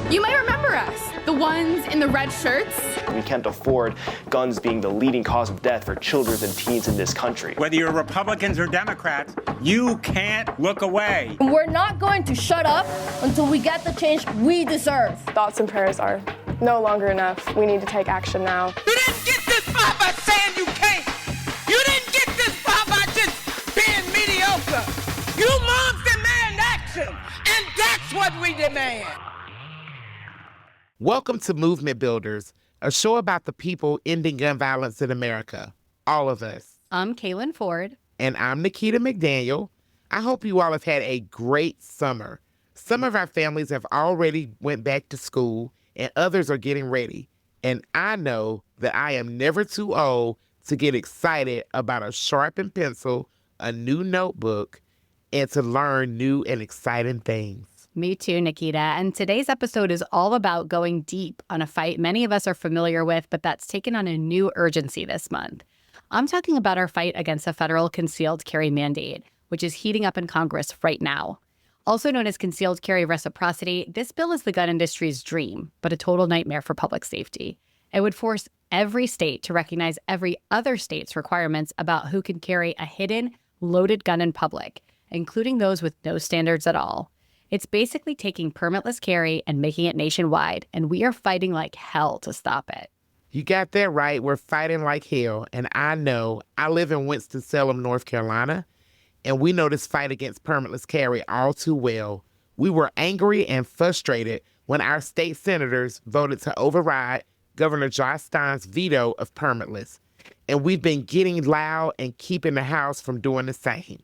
You might remember us, the ones in the red shirts. We can't afford guns being the leading cause of death for children and teens in this country. Whether you're Republicans or Democrats, you can't look away. We're not going to shut up until we get the change we deserve. Thoughts and prayers are no longer enough. We need to take action now. You didn't get this far by saying you can't. You didn't get this far by just being mediocre. You moms demand action, and that's what we demand. Welcome to Movement Builders, a show about the people ending gun violence in America. All of us. I'm Kaylin Ford. And I'm Nikita McDaniel. I hope you all have had a great summer. Some of our families have already went back to school, and others are getting ready. And I know that I am never too old to get excited about a sharpened pencil, a new notebook, and to learn new and exciting things. Me too, Nikita. And today's episode is all about going deep on a fight many of us are familiar with, but that's taken on a new urgency this month. I'm talking about our fight against a federal concealed carry mandate, which is heating up in Congress right now. Also known as concealed carry reciprocity, this bill is the gun industry's dream, but a total nightmare for public safety. It would force every state to recognize every other state's requirements about who can carry a hidden, loaded gun in public, including those with no standards at all. It's basically taking permitless carry and making it nationwide, and we are fighting like hell to stop it. You got that right. We're fighting like hell. And I know I live in Winston-Salem, North Carolina, and we know this fight against permitless carry all too well. We were angry and frustrated when our state senators voted to override Governor Josh Stein's veto of permitless. And we've been getting loud and keeping the House from doing the same.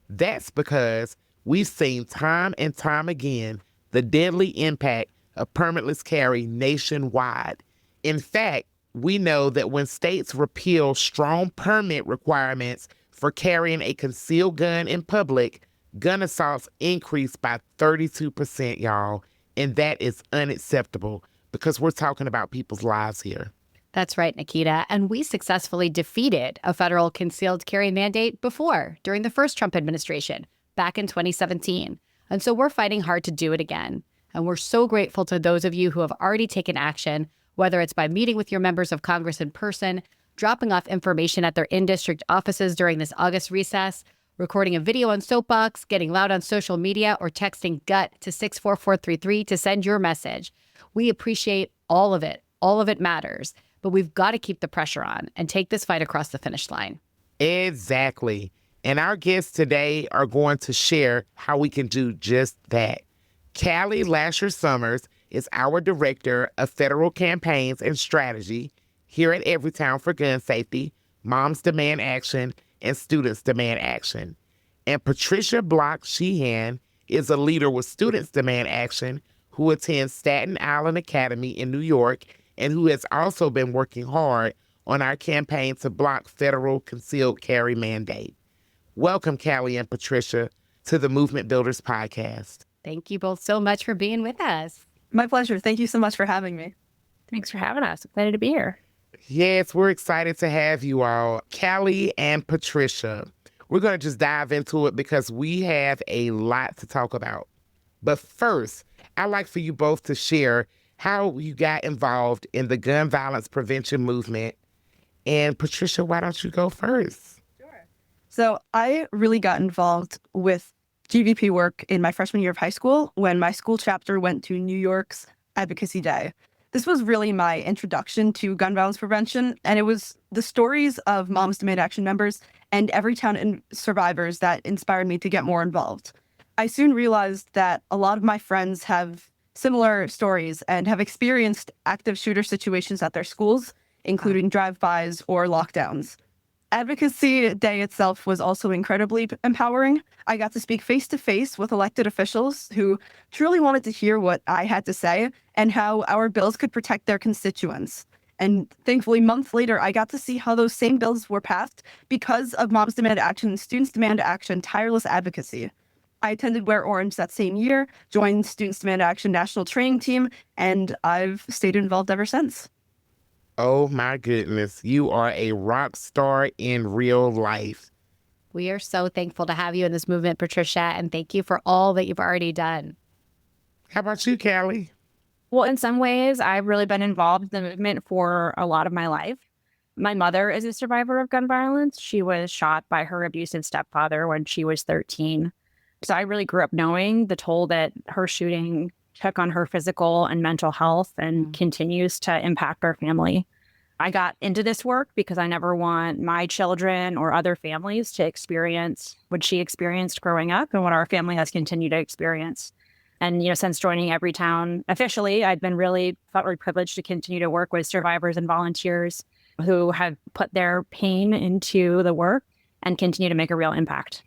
That's because we've seen time and time again the deadly impact of permitless carry nationwide. In fact, we know that when states repeal strong permit requirements for carrying a concealed gun in public, gun assaults increase by 32%, y'all. And that is unacceptable because we're talking about people's lives here. That's right, Nikita. And we successfully defeated a federal concealed carry mandate before, during the first Trump administration, back in 2017. And so we're fighting hard to do it again. And we're so grateful to those of you who have already taken action, whether it's by meeting with your members of Congress in person, dropping off information at their in-district offices during this August recess, recording a video on Soapbox, getting loud on social media, or texting GUT to 64433 to send your message. We appreciate all of it. All of it matters. But we've got to keep the pressure on and take this fight across the finish line. Exactly. And our guests today are going to share how we can do just that. Callie Lasher-Sommers is our Director of Federal Campaigns and Strategy here at Everytown for Gun Safety, Moms Demand Action, and Students Demand Action. And Patricia Block-Sheehan is a leader with Students Demand Action who attends Staten Island Academy in New York and who has also been working hard on our campaign to block federal concealed carry mandate. Welcome, Callie and Patricia, to the Movement Builders podcast. Thank you both so much for being with us. My pleasure. Thank you so much for having me. Thanks for having us. Excited to be here. Yes, we're excited to have you all. Callie and Patricia, we're going to just dive into it because we have a lot to talk about. But first, I'd like for you both to share how you got involved in the gun violence prevention movement. And Patricia, why don't you go first? So I really got involved with GVP work in my freshman year of high school when my school chapter went to New York's Advocacy Day. This was really my introduction to gun violence prevention, and it was the stories of Moms Demand Action members and Everytown survivors that inspired me to get more involved. I soon realized that a lot of my friends have similar stories and have experienced active shooter situations at their schools, including drive-bys or lockdowns. Advocacy Day itself was also incredibly empowering. I got to speak face-to-face with elected officials who truly wanted to hear what I had to say and how our bills could protect their constituents. And thankfully, months later, I got to see how those same bills were passed because of Moms Demand Action and Students Demand Action tireless advocacy. I attended Wear Orange that same year, joined Students Demand Action National Training Team, and I've stayed involved ever since. Oh my goodness, you are a rock star in real life. We are so thankful to have you in this movement, Patricia, and thank you for all that you've already done. How about you, Callie? Well, in some ways, I've really been involved in the movement for a lot of my life. My mother is a survivor of gun violence. She was shot by her abusive stepfather when she was 13. So I really grew up knowing the toll that her shooting took on her physical and mental health and continues to impact our family. I got into this work because I never want my children or other families to experience what she experienced growing up and what our family has continued to experience. And, since joining Everytown officially, I've been felt really privileged to continue to work with survivors and volunteers who have put their pain into the work and continue to make a real impact.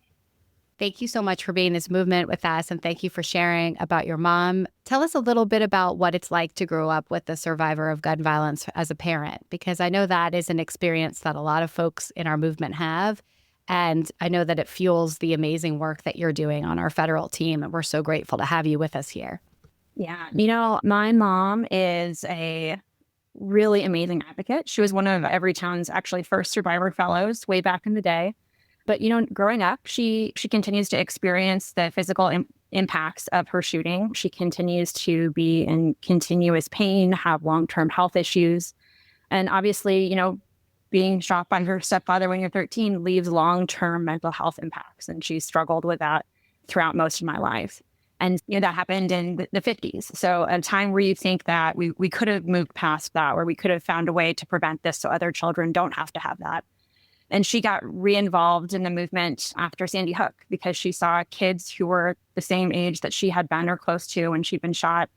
Thank you so much for being in this movement with us, and thank you for sharing about your mom. Tell us a little bit about what it's like to grow up with a survivor of gun violence as a parent, because I know that is an experience that a lot of folks in our movement have, and I know that it fuels the amazing work that you're doing on our federal team, and we're so grateful to have you with us here. Yeah, my mom is a really amazing advocate. She was one of Everytown's actually first survivor fellows way back in the day. But, growing up, she continues to experience the physical impacts of her shooting. She continues to be in continuous pain, have long-term health issues. And obviously, being shot by her stepfather when you're 13 leaves long-term mental health impacts. And she's struggled with that throughout most of my life. And, that happened in the 50s. So a time where you think that we could have moved past that, or we could have found a way to prevent this so other children don't have to have that. And she got re-involved in the movement after Sandy Hook because she saw kids who were the same age that she had been or close to when she'd been shot,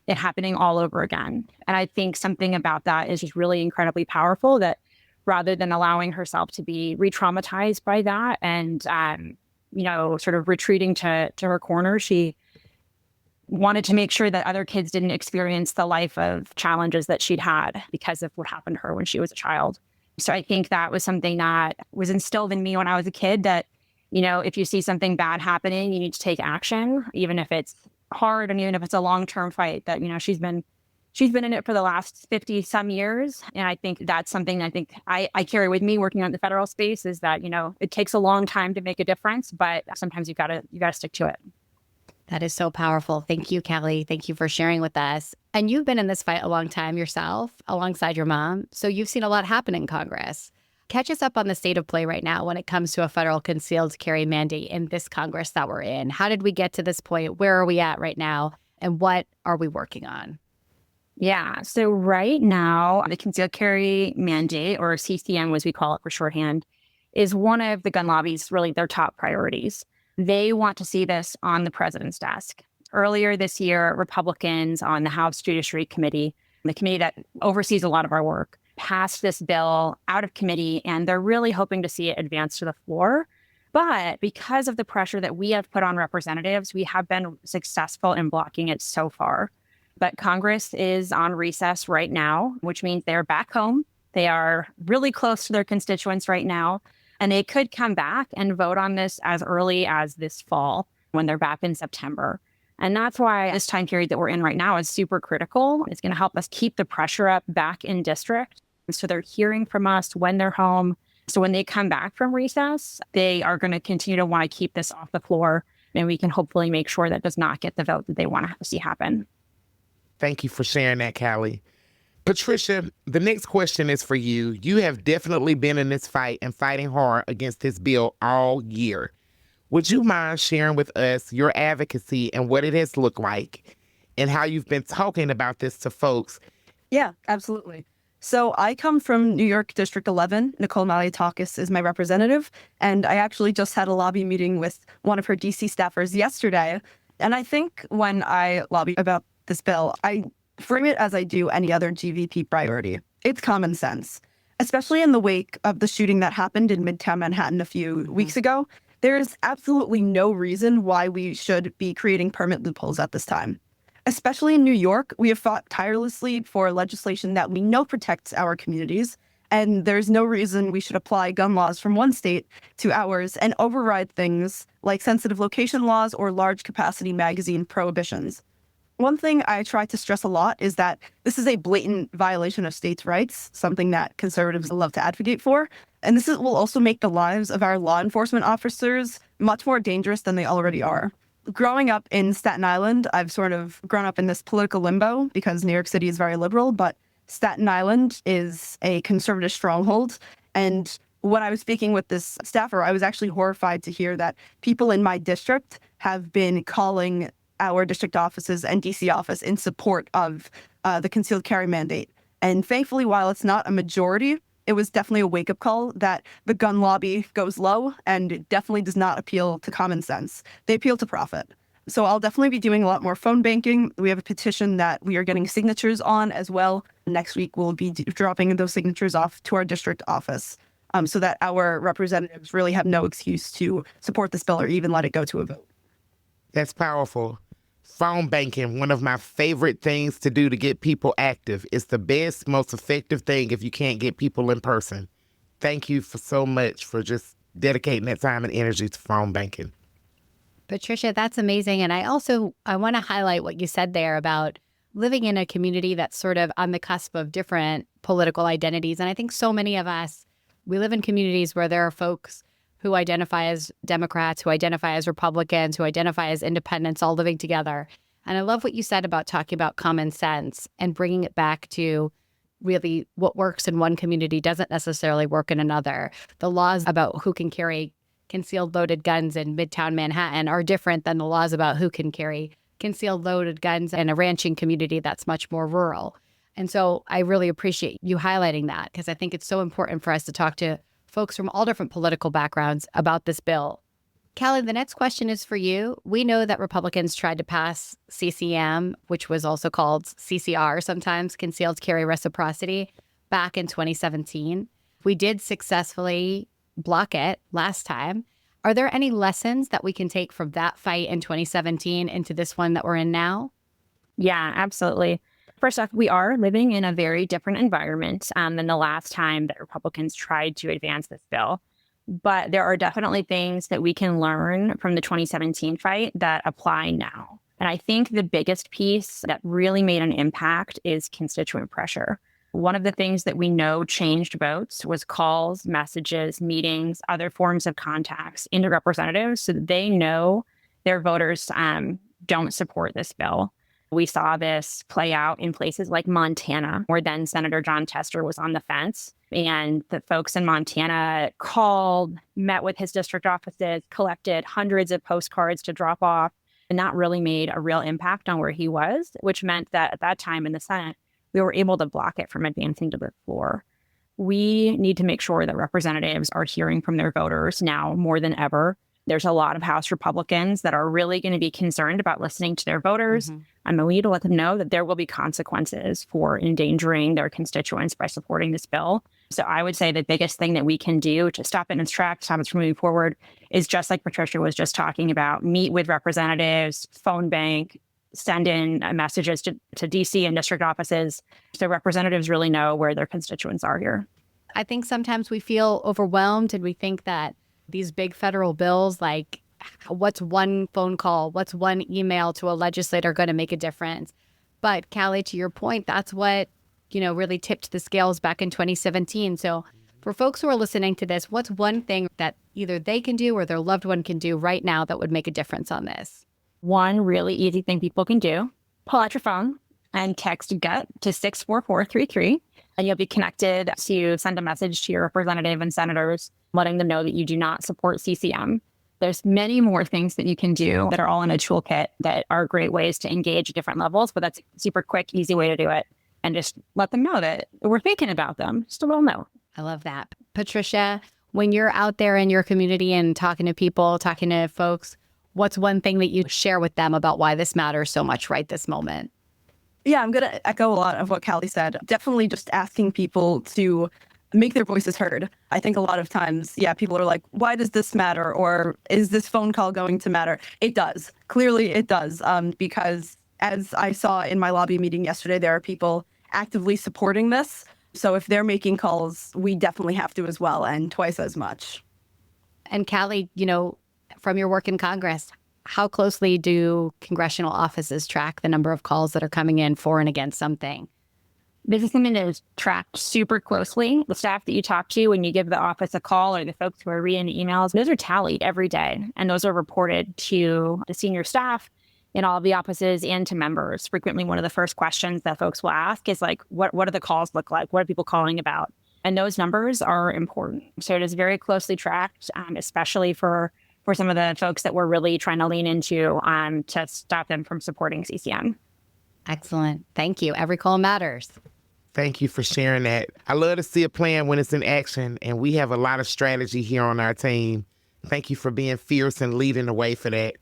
it happening all over again. And I think something about that is just really incredibly powerful, that rather than allowing herself to be re-traumatized by that and, sort of retreating to her corner, she wanted to make sure that other kids didn't experience the life of challenges that she'd had because of what happened to her when she was a child. So I think that was something that was instilled in me when I was a kid, that, if you see something bad happening, you need to take action, even if it's hard and even if it's a long-term fight. That, she's been in it for the last 50 some years. And I think that's something I carry with me working on the federal space, is that, it takes a long time to make a difference, but sometimes you gotta stick to it. That is so powerful. Thank you, Kelly. Thank you for sharing with us. And you've been in this fight a long time yourself, alongside your mom. So you've seen a lot happen in Congress. Catch us up on the state of play right now when it comes to a federal concealed carry mandate in this Congress that we're in. How did we get to this point? Where are we at right now? And what are we working on? Yeah. So right now, the concealed carry mandate, or CCM as we call it for shorthand, is one of the gun lobby's really their top priorities. They want to see this on the president's desk. Earlier this year, Republicans on the House Judiciary Committee, the committee that oversees a lot of our work, passed this bill out of committee, and they're really hoping to see it advance to the floor. But because of the pressure that we have put on representatives, we have been successful in blocking it so far. But Congress is on recess right now, which means they're back home. They are really close to their constituents right now. And they could come back and vote on this as early as this fall when they're back in September. And that's why this time period that we're in right now is super critical. It's going to help us keep the pressure up back in district. So they're hearing from us when they're home. So when they come back from recess, they are going to continue to want to keep this off the floor. And we can hopefully make sure that does not get the vote that they want to see happen. Thank you for sharing that, Callie. Patricia, the next question is for you. You have definitely been in this fight and fighting hard against this bill all year. Would you mind sharing with us your advocacy and what it has looked like and how you've been talking about this to folks? Yeah, absolutely. So I come from New York District 11. Nicole Malliotakis is my representative. And I actually just had a lobby meeting with one of her DC staffers yesterday. And I think when I lobby about this bill, I frame it as I do any other GVP priority. It's common sense, especially in the wake of the shooting that happened in Midtown Manhattan a few weeks ago. There is absolutely no reason why we should be creating permit loopholes at this time. Especially in New York, we have fought tirelessly for legislation that we know protects our communities, and there's no reason we should apply gun laws from one state to ours and override things like sensitive location laws or large capacity magazine prohibitions. One thing I try to stress a lot is that this is a blatant violation of states' rights, something that conservatives love to advocate for. And this will also make the lives of our law enforcement officers much more dangerous than they already are. Growing up in Staten Island, I've sort of grown up in this political limbo because New York City is very liberal, but Staten Island is a conservative stronghold. And when I was speaking with this staffer, I was actually horrified to hear that people in my district have been calling our district offices and DC office in support of the concealed carry mandate. And thankfully, while it's not a majority, it was definitely a wake-up call that the gun lobby goes low and it definitely does not appeal to common sense. They appeal to profit. So I'll definitely be doing a lot more phone banking. We have a petition that we are getting signatures on as well. Next week, we'll be dropping those signatures off to our district office so that our representatives really have no excuse to support this bill or even let it go to a vote. That's powerful. Phone banking, one of my favorite things to do to get people active. It's the best, most effective thing if you can't get people in person. Thank you for so much for just dedicating that time and energy to phone banking. Patricia, that's amazing. And I want to highlight what you said there about living in a community that's sort of on the cusp of different political identities. And I think so many of us, we live in communities where there are folks who identify as Democrats, who identify as Republicans, who identify as independents, all living together. And I love what you said about talking about common sense and bringing it back to really what works in one community doesn't necessarily work in another. The laws about who can carry concealed loaded guns in Midtown Manhattan are different than the laws about who can carry concealed loaded guns in a ranching community that's much more rural. And so I really appreciate you highlighting that because I think it's so important for us to talk to folks from all different political backgrounds about this bill. Callie, the next question is for you. We know that Republicans tried to pass CCM, which was also called CCR sometimes, concealed carry reciprocity, back in 2017. We did successfully block it last time. Are there any lessons that we can take from that fight in 2017 into this one that we're in now? Yeah, absolutely. First off, we are living in a very different environment than the last time that Republicans tried to advance this bill. But there are definitely things that we can learn from the 2017 fight that apply now. And I think the biggest piece that really made an impact is constituent pressure. One of the things that we know changed votes was calls, messages, meetings, other forms of contacts into representatives so that they know their voters don't support this bill. We saw this play out in places like Montana, where then Senator John Tester was on the fence. And the folks in Montana called, met with his district offices, collected hundreds of postcards to drop off. And that really made a real impact on where he was, which meant that at that time in the Senate, we were able to block it from advancing to the floor. We need to make sure that representatives are hearing from their voters now more than ever. There's a lot of House Republicans that are really going to be concerned about listening to their voters. And we need to let them know that there will be consequences for endangering their constituents by supporting this bill. So I would say the biggest thing that we can do to stop it in its tracks, stop it from moving forward, is just like Patricia was just talking about, meet with representatives, phone bank, send in messages to DC and district offices so representatives really know where their constituents are here. I think sometimes we feel overwhelmed and we think that these big federal bills, like what's one phone call, what's one email to a legislator going to make a difference? But Callie, to your point, that's what, really tipped the scales back in 2017. So for folks who are listening to this, what's one thing that either they can do or their loved one can do right now that would make a difference on this? One really easy thing people can do, pull out your phone and text GUT to 64433, and you'll be connected to send a message to your representative and senators, letting them know that you do not support CCM. There's many more things that you can do that are all in a toolkit that are great ways to engage at different levels, but that's a super quick, easy way to do it. And just let them know that we're thinking about them. Just a little note. I love that. Patricia, when you're out there in your community and talking to people, talking to folks, what's one thing that you share with them about why this matters so much right this moment? Yeah, I'm going to echo a lot of what Callie said. Definitely just asking people to make their voices heard. I think a lot of times, people are like, why does this matter? Or is this phone call going to matter? It does. Clearly it does. Because as I saw in my lobby meeting yesterday, there are people actively supporting this. So if they're making calls, we definitely have to as well, and twice as much. And Callie, from your work in Congress, how closely do congressional offices track the number of calls that are coming in for and against something? Businesswomen is tracked super closely. The staff that you talk to when you give the office a call or the folks who are reading the emails, those are tallied every day. And those are reported to the senior staff in all of the offices and to members. Frequently, one of the first questions that folks will ask is like, what do the calls look like? What are people calling about? And those numbers are important. So it is very closely tracked, especially for some of the folks that we're really trying to lean into to stop them from supporting CCM. Excellent. Thank you. Every call matters. Thank you for sharing that. I love to see a plan when it's in action, and we have a lot of strategy here on our team. Thank you for being fierce and leading the way for that.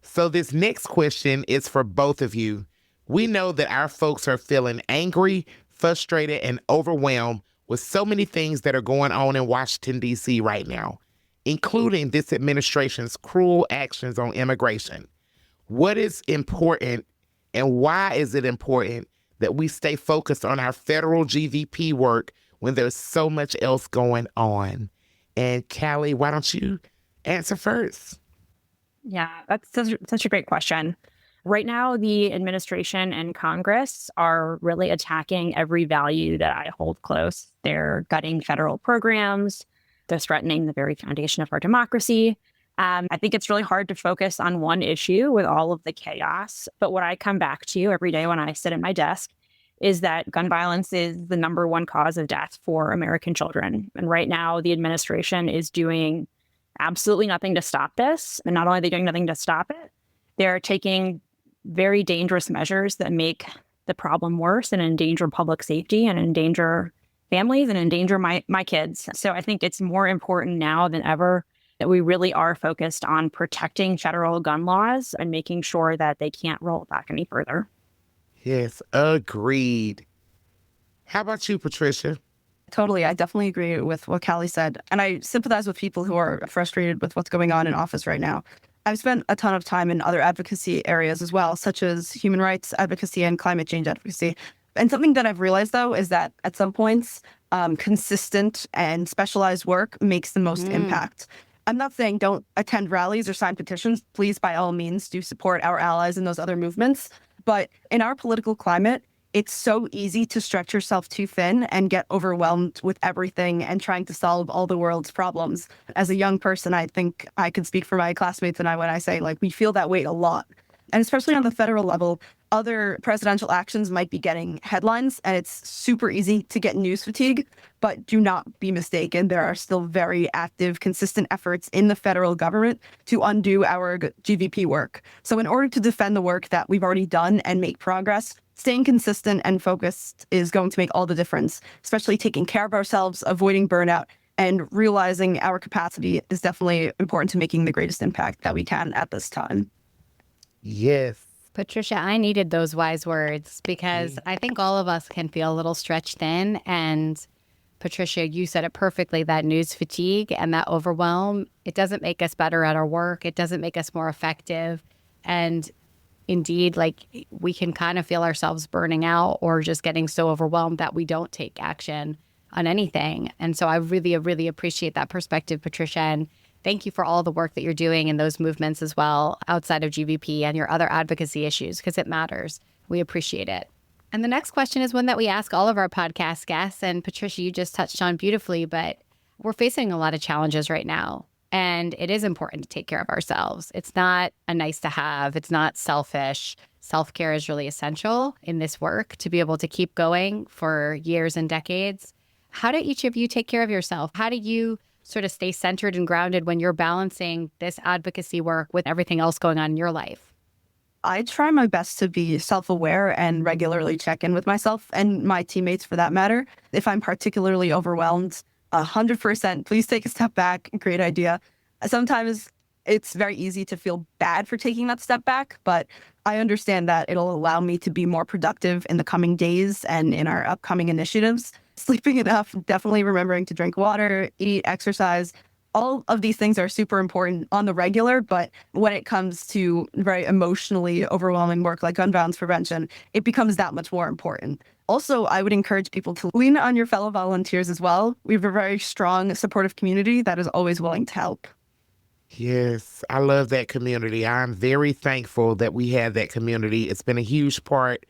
So this next question is for both of you. We know that our folks are feeling angry, frustrated, and overwhelmed with so many things that are going on in Washington, D.C. right now, including this administration's cruel actions on immigration. What is important and why is it important that we stay focused on our federal GVP work when there's so much else going on? And Callie, why don't you answer first? Yeah, that's such a great question. Right now, the administration and Congress are really attacking every value that I hold close. They're gutting federal programs. They're threatening the very foundation of our democracy. I think it's really hard to focus on one issue with all of the chaos. But what I come back to every day when I sit at my desk is that gun violence is the number one cause of death for American children. And right now, the administration is doing absolutely nothing to stop this. And not only are they doing nothing to stop it, they're taking very dangerous measures that make the problem worse and endanger public safety and endanger families and endanger my kids. So I think it's more important now than ever that we really are focused on protecting federal gun laws and making sure that they can't roll back any further. Yes, agreed. How about you, Patricia? Totally. I definitely agree with what Callie said. And I sympathize with people who are frustrated with what's going on in office right now. I've spent a ton of time in other advocacy areas as well, such as human rights advocacy and climate change advocacy. And something that I've realized, though, is that at some points, consistent and specialized work makes the most impact. I'm not saying don't attend rallies or sign petitions. Please, by all means, do support our allies in those other movements. But in our political climate, it's so easy to stretch yourself too thin and get overwhelmed with everything and trying to solve all the world's problems. As a young person, I think I can speak for my classmates and I when I say, like, we feel that weight a lot. And especially on the federal level, other presidential actions might be getting headlines, and it's super easy to get news fatigue. But do not be mistaken. There are still very active, consistent efforts in the federal government to undo our GVP work. So in order to defend the work that we've already done and make progress, staying consistent and focused is going to make all the difference, especially taking care of ourselves, avoiding burnout, and realizing our capacity is definitely important to making the greatest impact that we can at this time. Yes. Patricia, I needed those wise words because I think all of us can feel a little stretched thin. And Patricia, you said it perfectly, that news fatigue and that overwhelm, it doesn't make us better at our work. It doesn't make us more effective. And indeed, like, we can kind of feel ourselves burning out or just getting so overwhelmed that we don't take action on anything. And so I really, really appreciate that perspective, Patricia. And thank you for all the work that you're doing in those movements as well, outside of GVP and your other advocacy issues, because it matters. We appreciate it. And the next question is one that we ask all of our podcast guests. And Patricia, you just touched on beautifully, but we're facing a lot of challenges right now. And it is important to take care of ourselves. It's not a nice to have. It's not selfish. Self-care is really essential in this work to be able to keep going for years and decades. How do each of you take care of yourself? How do you sort of stay centered and grounded when you're balancing this advocacy work with everything else going on in your life? I try my best to be self-aware and regularly check in with myself and my teammates for that matter. If I'm particularly overwhelmed, 100%, please take a step back. Great idea. Sometimes it's very easy to feel bad for taking that step back, but I understand that it'll allow me to be more productive in the coming days and in our upcoming initiatives. Sleeping enough, definitely remembering to drink water, eat, exercise. All of these things are super important on the regular, but when it comes to very emotionally overwhelming work like gun violence prevention, it becomes that much more important. Also, I would encourage people to lean on your fellow volunteers as well. We have a very strong, supportive community that is always willing to help. Yes, I love that community. I'm very thankful that we have that community. It's been a huge part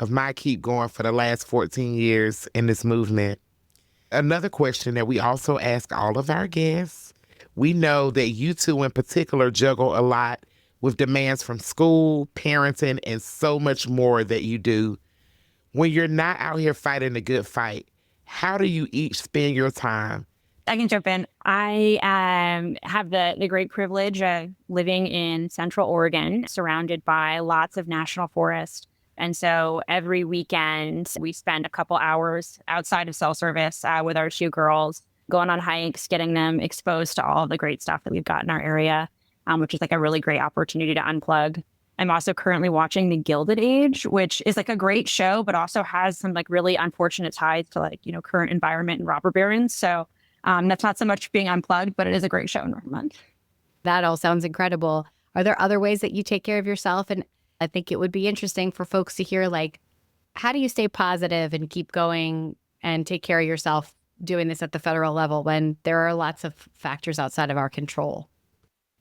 of my keep going for the last 14 years in this movement. Another question that we also ask all of our guests, we know that you two in particular juggle a lot with demands from school, parenting, and so much more that you do. When you're not out here fighting the good fight, how do you each spend your time? I can jump in. I have the great privilege of living in Central Oregon, surrounded by lots of national forest. And so every weekend, we spend a couple hours outside of cell service with our two girls, going on hikes, getting them exposed to all the great stuff that we've got in our area, which is like a really great opportunity to unplug. I'm also currently watching The Gilded Age, which is like a great show, but also has some like really unfortunate ties to like, current environment and robber barons. So that's not so much being unplugged, but it is a great show and recommend. That all sounds incredible. Are there other ways that you take care of yourself? And I think it would be interesting for folks to hear, like, how do you stay positive and keep going and take care of yourself doing this at the federal level when there are lots of factors outside of our control?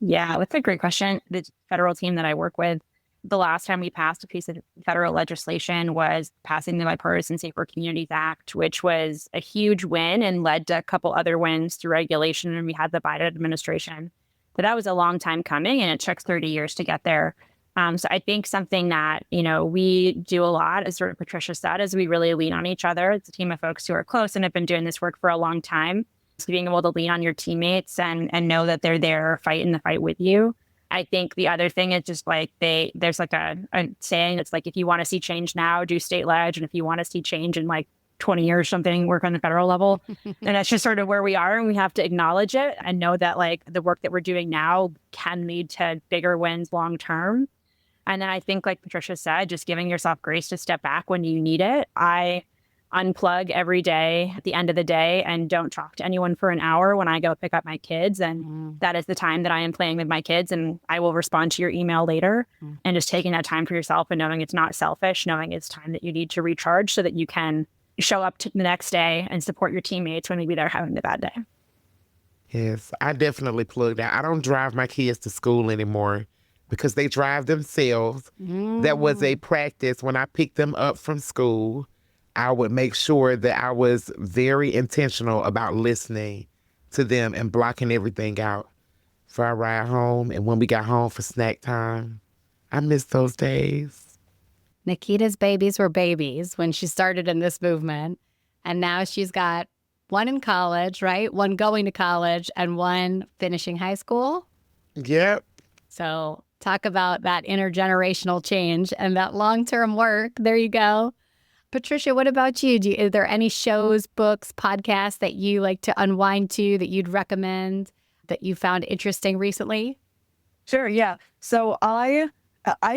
Yeah, that's a great question. The federal team that I work with, the last time we passed a piece of federal legislation was passing the Bipartisan Safer Communities Act, which was a huge win and led to a couple other wins through regulation. And we had the Biden administration. But that was a long time coming, and it took 30 years to get there. So I think something that, we do a lot, as sort of Patricia said, is we really lean on each other. It's a team of folks who are close and have been doing this work for a long time. So being able to lean on your teammates and know that they're there fighting the fight with you. I think the other thing is just like there's like a saying that's like, if you want to see change now, do state ledge. And if you want to see change in like 20 years, something, work on the federal level. And that's just sort of where we are. And we have to acknowledge it and know that like the work that we're doing now can lead to bigger wins long term. And then I think, like Patricia said, just giving yourself grace to step back when you need it. I unplug every day at the end of the day and don't talk to anyone for an hour when I go pick up my kids. And that is the time that I am playing with my kids. And I will respond to your email later. And just taking that time for yourself and knowing it's not selfish, knowing it's time that you need to recharge so that you can show up to the next day and support your teammates when maybe they're having a bad day. Yes, I definitely plugged out. I don't drive my kids to school anymore because they drive themselves. That was a practice. When I picked them up from school, I would make sure that I was very intentional about listening to them and blocking everything out for our ride home. And when we got home for snack time, I miss those days. Nikita's babies were babies when she started in this movement. And now she's got one in college, right? One going to college and one finishing high school. Yep. So talk about that intergenerational change and that long-term work. There you go. Patricia, what about you? Are there any shows, books, podcasts that you like to unwind to that you'd recommend that you found interesting recently? Sure, yeah. So I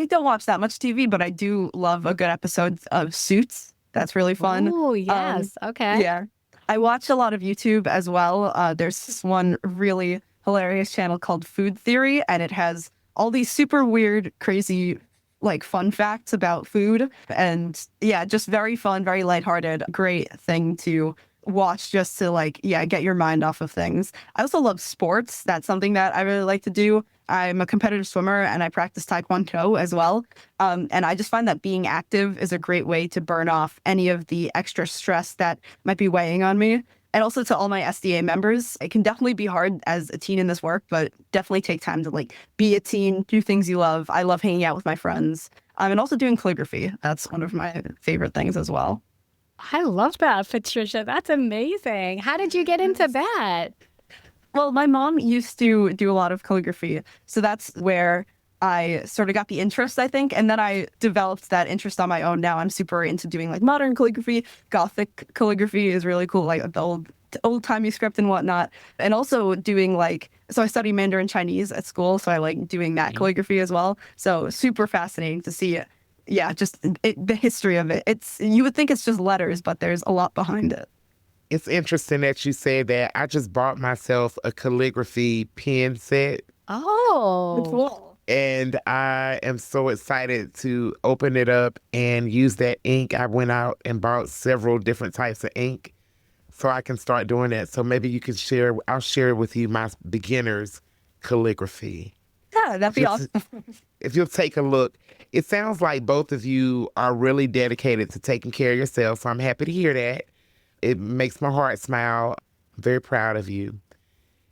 don't watch that much TV, but I do love a good episode of Suits. That's really fun. Oh, yes. Okay. Yeah. I watch a lot of YouTube as well. There's this one really hilarious channel called Food Theory, and it has all these super weird, crazy, like fun facts about food. And yeah, just very fun, very lighthearted, great thing to watch just to like, yeah, get your mind off of things. I also love sports. That's something that I really like to do. I'm a competitive swimmer and I practice Taekwondo as well. And I just find that being active is a great way to burn off any of the extra stress that might be weighing on me. And also to all my SDA members, it can definitely be hard as a teen in this work, but definitely take time to like be a teen, do things you love. I love hanging out with my friends and also doing calligraphy. That's one of my favorite things as well. I love that, Patricia. That's amazing. How did you get into that? Well, my mom used to do a lot of calligraphy. So that's where I sort of got the interest, I think. And then I developed that interest on my own. Now I'm super into doing like modern calligraphy. Gothic calligraphy is really cool, like the old-timey script and whatnot. And also doing like, so I study Mandarin Chinese at school. So I like doing that calligraphy as well. So super fascinating to see it. Yeah, just the history of it. You would think it's just letters, but there's a lot behind it. It's interesting that you say that. I just bought myself a calligraphy pen set. Oh, It's cool. And I am so excited to open it up and use that ink. I went out and bought several different types of ink so I can start doing that. So maybe you can I'll share with you my beginner's calligraphy. Yeah, that'd be awesome. If you'll take a look. It sounds like both of you are really dedicated to taking care of yourself, so I'm happy to hear that. It makes my heart smile. I'm very proud of you.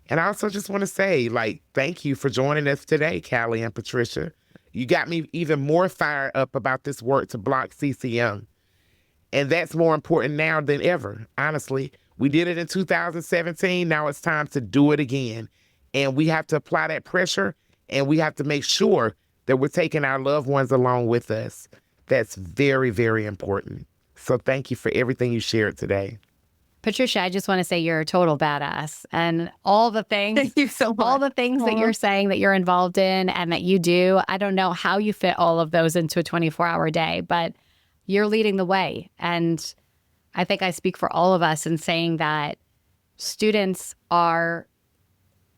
And I also just want to say, thank you for joining us today, Callie and Patricia. You got me even more fired up about this work to block CCM. And that's more important now than ever, honestly. We did it in 2017. Now it's time to do it again. And we have to apply that pressure, and we have to make sure that we're taking our loved ones along with us. That's very, very important. So thank you for everything you shared today. Patricia, I just want to say you're a total badass, and all the things, Thank you so much. all the things that you're saying that you're involved in and that you do. I don't know how you fit all of those into a 24-hour day, but you're leading the way. And I think I speak for all of us in saying that students are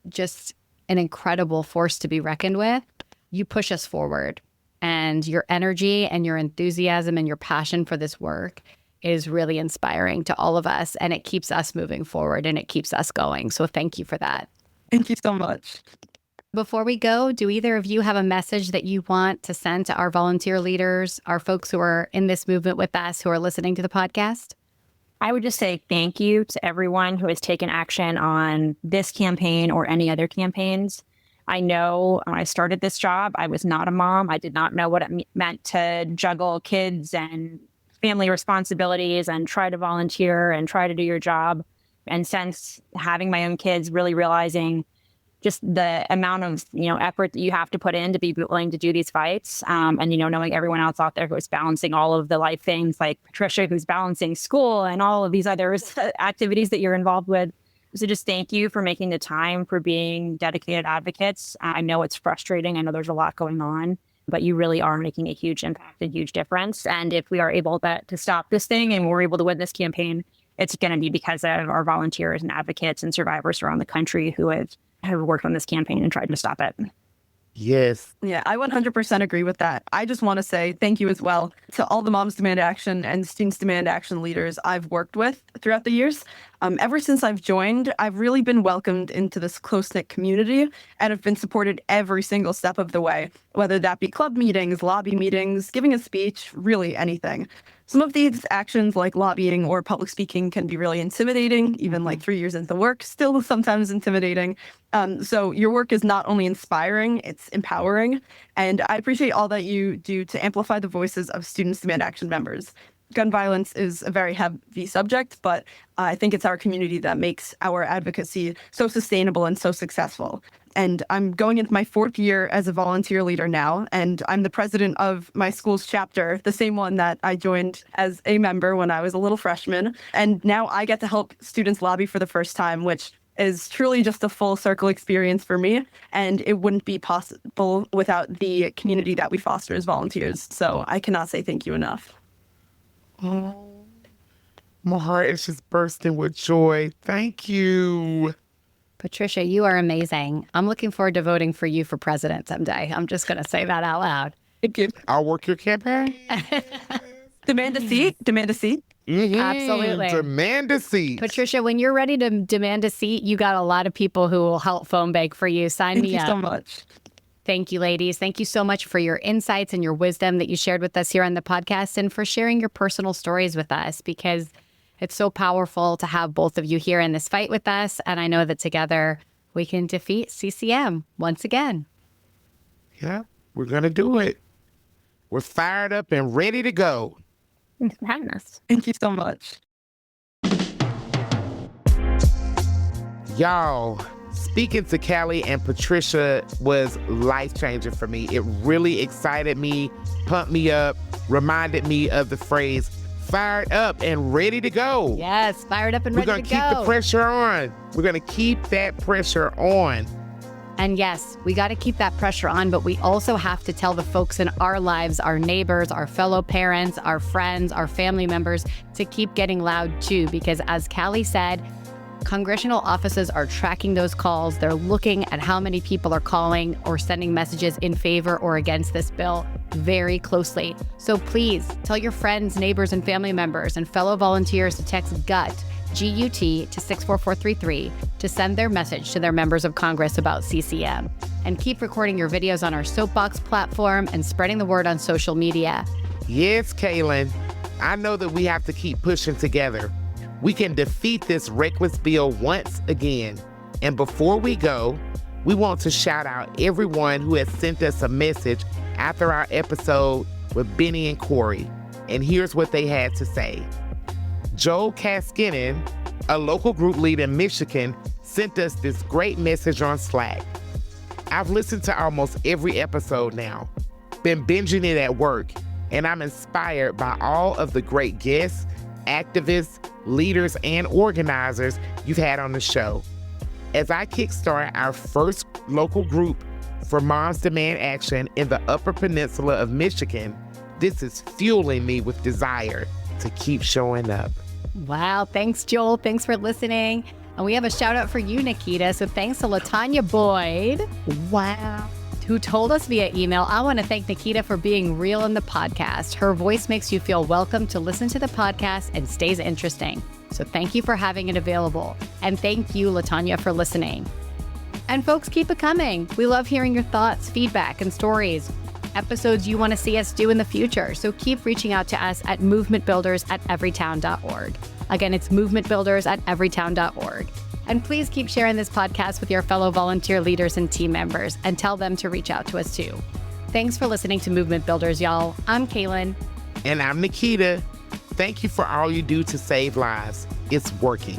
just an incredible force to be reckoned with. You push us forward, and your energy and your enthusiasm and your passion for this work is really inspiring to all of us, and it keeps us moving forward and it keeps us going. So thank you for that. Thank you so much. Before we go, do either of you have a message that you want to send to our volunteer leaders, our folks who are in this movement with us, who are listening to the podcast? I would just say thank you to everyone who has taken action on this campaign or any other campaigns. I know when I started this job, I was not a mom. I did not know what it meant to juggle kids and family responsibilities and try to volunteer and try to do your job. And since having my own kids, really realizing just the amount of, effort that you have to put in to be willing to do these fights. And, knowing everyone else out there who is balancing all of the life things, like Patricia, who's balancing school and all of these other activities that you're involved with. So just thank you for making the time, for being dedicated advocates. I know it's frustrating. I know there's a lot going on, but you really are making a huge impact, a huge difference. And if we are able to stop this thing and we're able to win this campaign, it's going to be because of our volunteers and advocates and survivors around the country who have worked on this campaign and tried to stop it. Yes. Yeah, I 100% agree with that. I just want to say thank you as well to all the Moms Demand Action and Students Demand Action leaders I've worked with throughout the years. Ever since I've joined, I've really been welcomed into this close-knit community and have been supported every single step of the way, whether that be club meetings, lobby meetings, giving a speech, really anything. Some of these actions like lobbying or public speaking can be really intimidating, even 3 years into work, still sometimes intimidating. So your work is not only inspiring, it's empowering. And I appreciate all that you do to amplify the voices of Students Demand Action members. Gun violence is a very heavy subject, but I think it's our community that makes our advocacy so sustainable and so successful. And I'm going into my 4th year as a volunteer leader now, and I'm the president of my school's chapter, the same one that I joined as a member when I was a little freshman. And now I get to help students lobby for the first time, which is truly just a full circle experience for me. And it wouldn't be possible without the community that we foster as volunteers. So I cannot say thank you enough. Oh, my heart is just bursting with joy. Thank you. Patricia, you are amazing. I'm looking forward to voting for you for president someday. I'm just going to say that out loud. Thank you. I'll work your campaign. Demand a seat. Demand a seat. Mm-hmm. Absolutely. Demand a seat. Patricia, when you're ready to demand a seat, you got a lot of people who will help phone bank for you. Sign me up. Thank you so much. Thank you, ladies. Thank you so much for your insights and your wisdom that you shared with us here on the podcast, and for sharing your personal stories with us, because it's so powerful to have both of you here in this fight with us. And I know that together we can defeat CCM once again. Yeah, we're going to do it. We're fired up and ready to go. Thanks for having us. Thank you so much. Y'all, speaking to Callie and Patricia was life-changing for me. It really excited me, pumped me up, reminded me of the phrase, fired up and ready to go. Yes, fired up and ready to go. We're going to keep the pressure on. We're going to keep that pressure on. And yes, we got to keep that pressure on, but we also have to tell the folks in our lives, our neighbors, our fellow parents, our friends, our family members, to keep getting loud too, because as Callie said, congressional offices are tracking those calls. They're looking at how many people are calling or sending messages in favor or against this bill very closely. So please tell your friends, neighbors, and family members and fellow volunteers to text GUT, G-U-T, to 64433 to send their message to their members of Congress about CCM. And keep recording your videos on our Soapbox platform and spreading the word on social media. Yes, Kaylin. I know that we have to keep pushing together. We can defeat this reckless bill once again. And before we go, we want to shout out everyone who has sent us a message after our episode with Benny and Corey. And here's what they had to say. Joel Kaskinen, a local group leader in Michigan, sent us this great message on Slack. I've listened to almost every episode now, been binging it at work, and I'm inspired by all of the great guests, activists, leaders, and organizers you've had on the show. As I kickstart our first local group for Moms Demand Action in the Upper Peninsula of Michigan, this is fueling me with desire to keep showing up. Wow, thanks, Joel. Thanks for listening. And we have a shout out for you, Nikita. So thanks to LaTanya Boyd. Wow. Who told us via email, I want to thank Nikita for being real in the podcast. Her voice makes you feel welcome to listen to the podcast and stays interesting. So thank you for having it available. And thank you, LaTanya, for listening. And folks, keep it coming. We love hearing your thoughts, feedback, and stories. Episodes you want to see us do in the future. So keep reaching out to us at movementbuilders@everytown.org. Again, it's movementbuilders@everytown.org. And please keep sharing this podcast with your fellow volunteer leaders and team members and tell them to reach out to us too. Thanks for listening to Movement Builders, y'all. I'm Kaylin. And I'm Nikita. Thank you for all you do to save lives. It's working.